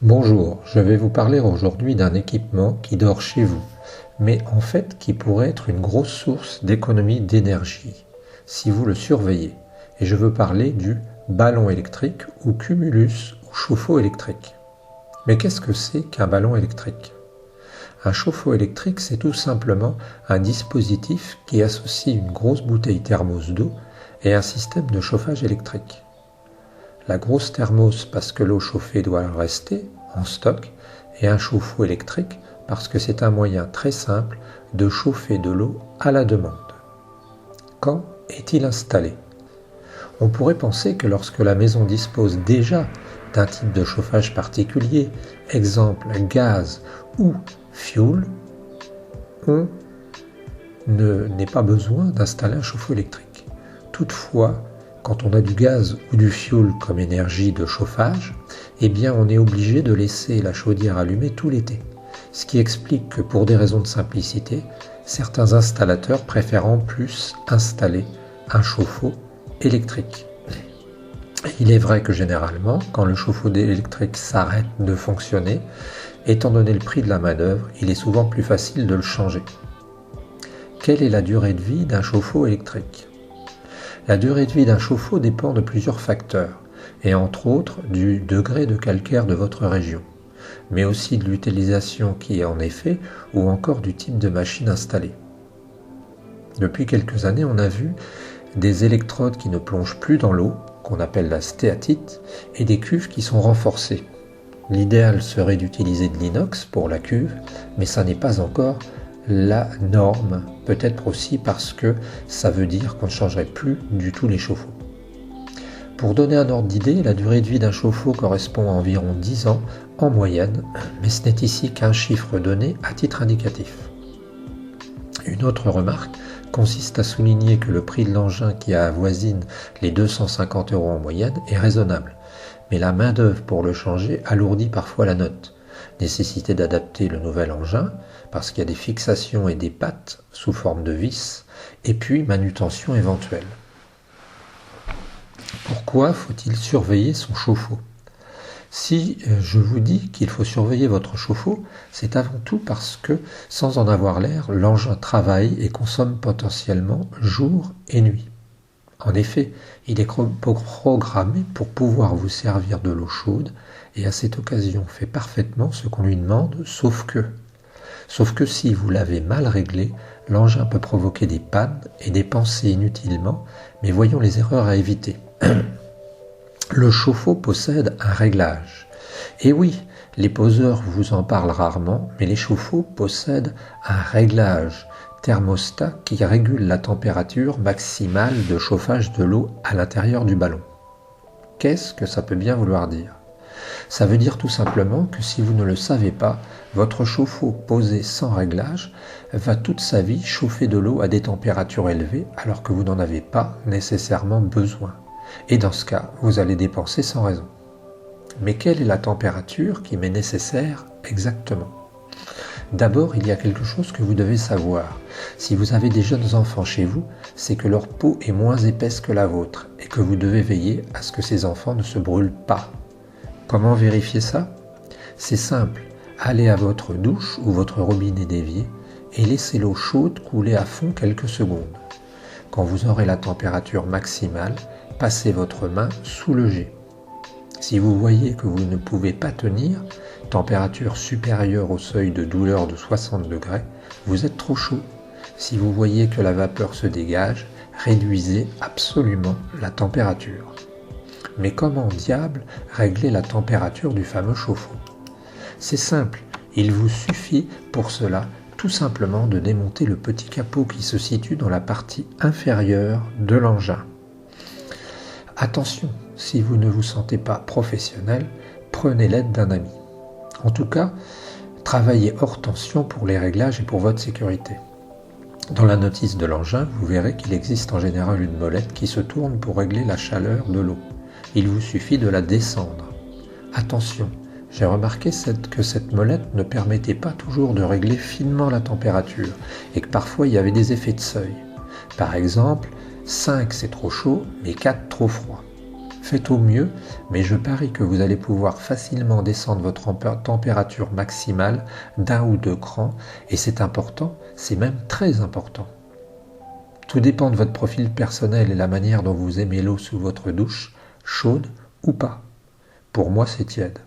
Bonjour, je vais vous parler aujourd'hui d'un équipement qui dort chez vous, mais en fait qui pourrait être une grosse source d'économie d'énergie, si vous le surveillez. Et je veux parler du ballon électrique ou cumulus ou chauffe-eau électrique. Mais qu'est-ce que c'est qu'un ballon électrique? Un chauffe-eau électrique, c'est tout simplement un dispositif qui associe une grosse bouteille thermos d'eau et un système de chauffage électrique. La grosse thermos parce que l'eau chauffée doit rester en stock et un chauffe-eau électrique parce que c'est un moyen très simple de chauffer de l'eau à la demande. Quand est-il installé? On pourrait penser que lorsque la maison dispose déjà d'un type de chauffage particulier, exemple gaz ou fioul, on n'est pas besoin d'installer un chauffe-eau électrique. Toutefois, quand on a du gaz ou du fioul comme énergie de chauffage, eh bien on est obligé de laisser la chaudière allumée tout l'été. Ce qui explique que pour des raisons de simplicité, certains installateurs préfèrent en plus installer un chauffe-eau électrique. Il est vrai que généralement, quand le chauffe-eau électrique s'arrête de fonctionner, étant donné le prix de la main-d'œuvre, il est souvent plus facile de le changer. Quelle est la durée de vie d'un chauffe-eau électrique? La durée de vie d'un chauffe-eau dépend de plusieurs facteurs, et entre autres du degré de calcaire de votre région, mais aussi de l'utilisation qui est en effet ou encore du type de machine installée. Depuis quelques années, on a vu des électrodes qui ne plongent plus dans l'eau, qu'on appelle la stéatite, et des cuves qui sont renforcées. L'idéal serait d'utiliser de l'inox pour la cuve, mais ça n'est pas encore la norme, peut-être aussi parce que ça veut dire qu'on ne changerait plus du tout les chauffe-eau. Pour donner un ordre d'idée, la durée de vie d'un chauffe-eau correspond à environ 10 ans en moyenne, mais ce n'est ici qu'un chiffre donné à titre indicatif. Une autre remarque consiste à souligner que le prix de l'engin qui avoisine les 250 € en moyenne est raisonnable, mais la main-d'œuvre pour le changer alourdit parfois la note. Nécessité d'adapter le nouvel engin, parce qu'il y a des fixations et des pattes sous forme de vis, et puis manutention éventuelle. Pourquoi faut-il surveiller son chauffe-eau? Si je vous dis qu'il faut surveiller votre chauffe-eau, c'est avant tout parce que, sans en avoir l'air, l'engin travaille et consomme potentiellement jour et nuit. En effet, il est programmé pour pouvoir vous servir de l'eau chaude et à cette occasion fait parfaitement ce qu'on lui demande, sauf que si vous l'avez mal réglé, l'engin peut provoquer des pannes et dépenser inutilement, mais voyons les erreurs à éviter. Le chauffe-eau possède un réglage. Et oui, les poseurs vous en parlent rarement, mais les chauffe-eau possèdent un réglage thermostat qui régule la température maximale de chauffage de l'eau à l'intérieur du ballon. Qu'est-ce que ça peut bien vouloir dire? Ça veut dire tout simplement que si vous ne le savez pas, votre chauffe-eau posé sans réglage va toute sa vie chauffer de l'eau à des températures élevées alors que vous n'en avez pas nécessairement besoin. Et dans ce cas, vous allez dépenser sans raison. Mais quelle est la température qui m'est nécessaire exactement? D'abord, il y a quelque chose que vous devez savoir. Si vous avez des jeunes enfants chez vous, c'est que leur peau est moins épaisse que la vôtre et que vous devez veiller à ce que ces enfants ne se brûlent pas. Comment vérifier ça? C'est simple, allez à votre douche ou votre robinet d'évier et laissez l'eau chaude couler à fond quelques secondes. Quand vous aurez la température maximale, passez votre main sous le jet. Si vous voyez que vous ne pouvez pas tenir, température supérieure au seuil de douleur de 60 degrés, vous êtes trop chaud. Si vous voyez que la vapeur se dégage, réduisez absolument la température. Mais comment diable régler la température du fameux chauffe-eau? C'est simple, il vous suffit pour cela tout simplement de démonter le petit capot qui se situe dans la partie inférieure de l'engin. Attention, si vous ne vous sentez pas professionnel, prenez l'aide d'un ami. En tout cas, travaillez hors tension pour les réglages et pour votre sécurité. Dans la notice de l'engin, vous verrez qu'il existe en général une molette qui se tourne pour régler la chaleur de l'eau. Il vous suffit de la descendre. Attention, j'ai remarqué que cette molette ne permettait pas toujours de régler finement la température et que parfois il y avait des effets de seuil. Par exemple, 5 c'est trop chaud, mais 4 trop froid. Faites au mieux, mais je parie que vous allez pouvoir facilement descendre votre température maximale d'1 ou 2 crans, et c'est important, c'est même très important. Tout dépend de votre profil personnel et la manière dont vous aimez l'eau sous votre douche, chaude ou pas. Pour moi, c'est tiède.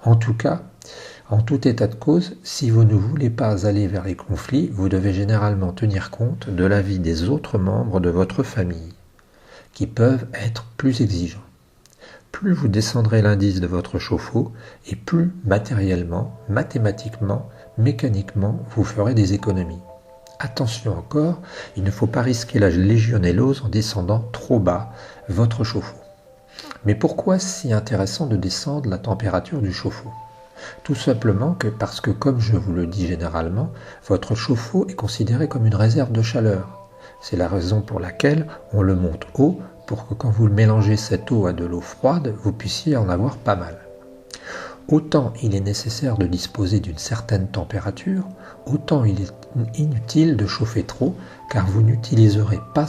En tout cas, en tout état de cause, si vous ne voulez pas aller vers les conflits, vous devez généralement tenir compte de l'avis des autres membres de votre famille, qui peuvent être plus exigeants. Plus vous descendrez l'indice de votre chauffe-eau, et plus matériellement, mathématiquement, mécaniquement, vous ferez des économies. Attention encore, il ne faut pas risquer la légionellose en descendant trop bas votre chauffe-eau. Mais pourquoi si intéressant de descendre la température du chauffe-eau ? Tout simplement parce que, comme je vous le dis généralement, votre chauffe-eau est considéré comme une réserve de chaleur. C'est la raison pour laquelle on le monte haut, pour que quand vous mélangez cette eau à de l'eau froide, vous puissiez en avoir pas mal. Autant il est nécessaire de disposer d'une certaine température, autant il est inutile de chauffer trop, car vous n'utiliserez pas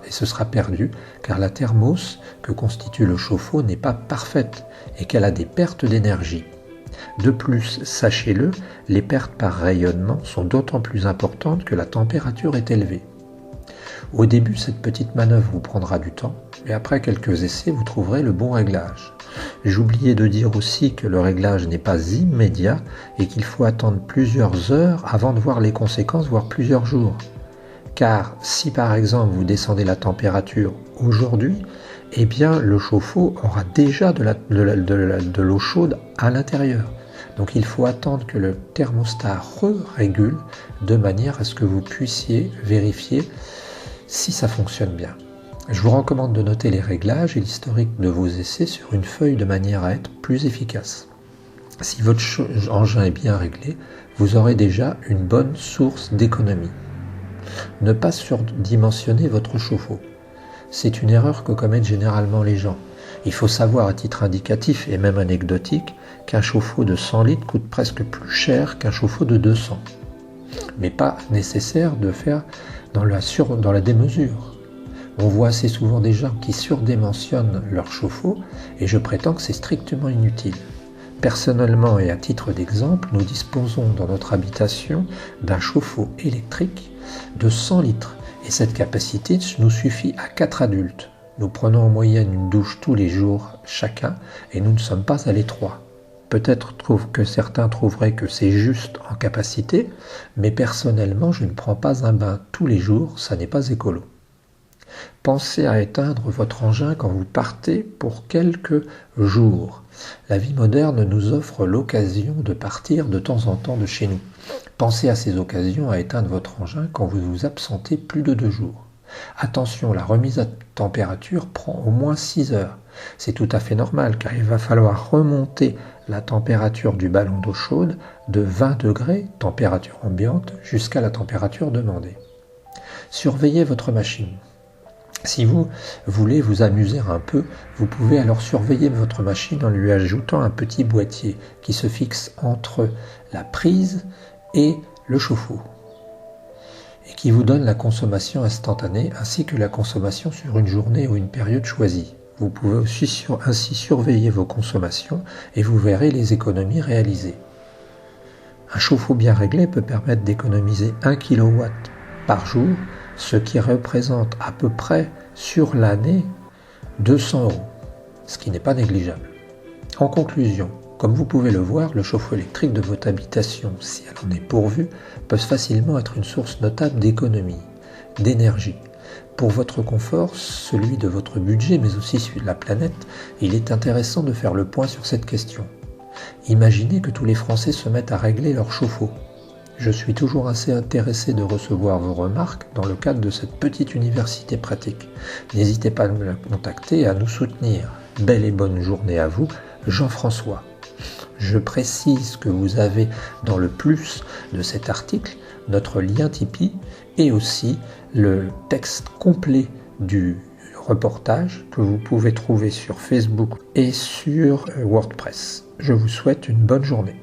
et ce sera perdu, car la thermos que constitue le chauffe-eau n'est pas parfaite et qu'elle a des pertes d'énergie. De plus, sachez-le, les pertes par rayonnement sont d'autant plus importantes que la température est élevée. Au début, cette petite manœuvre vous prendra du temps, mais après quelques essais, vous trouverez le bon réglage. J'oubliais de dire aussi que le réglage n'est pas immédiat et qu'il faut attendre plusieurs heures avant de voir les conséquences, voire plusieurs jours. Car si par exemple vous descendez la température aujourd'hui, eh bien le chauffe-eau aura déjà de l'eau chaude à l'intérieur. Donc il faut attendre que le thermostat régule de manière à ce que vous puissiez vérifier si ça fonctionne bien. Je vous recommande de noter les réglages et l'historique de vos essais sur une feuille de manière à être plus efficace. Si votre engin est bien réglé, vous aurez déjà une bonne source d'économie. Ne pas surdimensionner votre chauffe-eau. C'est une erreur que commettent généralement les gens. Il faut savoir à titre indicatif et même anecdotique qu'un chauffe-eau de 100 litres coûte presque plus cher qu'un chauffe-eau de 200. Mais pas nécessaire de faire dans la démesure. On voit assez souvent des gens qui surdimensionnent leur chauffe-eau et je prétends que c'est strictement inutile. Personnellement et à titre d'exemple, nous disposons dans notre habitation d'un chauffe-eau électrique de 100 litres et cette capacité nous suffit à 4 adultes. Nous prenons en moyenne une douche tous les jours chacun et nous ne sommes pas à l'étroit. Peut-être que certains trouveraient que c'est juste en capacité, mais personnellement je ne prends pas un bain tous les jours, ça n'est pas écolo. Pensez à éteindre votre engin quand vous partez pour quelques jours. La vie moderne nous offre l'occasion de partir de temps en temps de chez nous. Pensez à ces occasions à éteindre votre engin quand vous vous absentez plus de 2 jours. Attention, la remise à température prend au moins 6 heures. C'est tout à fait normal car il va falloir remonter la température du ballon d'eau chaude de 20 degrés, température ambiante, jusqu'à la température demandée. Surveillez votre machine. Si vous voulez vous amuser un peu, vous pouvez alors surveiller votre machine en lui ajoutant un petit boîtier qui se fixe entre la prise et le chauffe-eau et qui vous donne la consommation instantanée ainsi que la consommation sur une journée ou une période choisie. Vous pouvez aussi ainsi surveiller vos consommations et vous verrez les économies réalisées. Un chauffe-eau bien réglé peut permettre d'économiser 1 kW par jour, ce qui représente à peu près sur l'année 200 €, ce qui n'est pas négligeable. En conclusion, comme vous pouvez le voir, le chauffe-eau électrique de votre habitation, si elle en est pourvue, peut facilement être une source notable d'économie, d'énergie. Pour votre confort, celui de votre budget, mais aussi celui de la planète, il est intéressant de faire le point sur cette question. Imaginez que tous les Français se mettent à régler leur chauffe-eau. Je suis toujours assez intéressé de recevoir vos remarques dans le cadre de cette petite université pratique. N'hésitez pas à me contacter et à nous soutenir. Belle et bonne journée à vous, Jean-François. Je précise que vous avez dans le plus de cet article notre lien Tipeee et aussi le texte complet du reportage que vous pouvez trouver sur Facebook et sur WordPress. Je vous souhaite une bonne journée.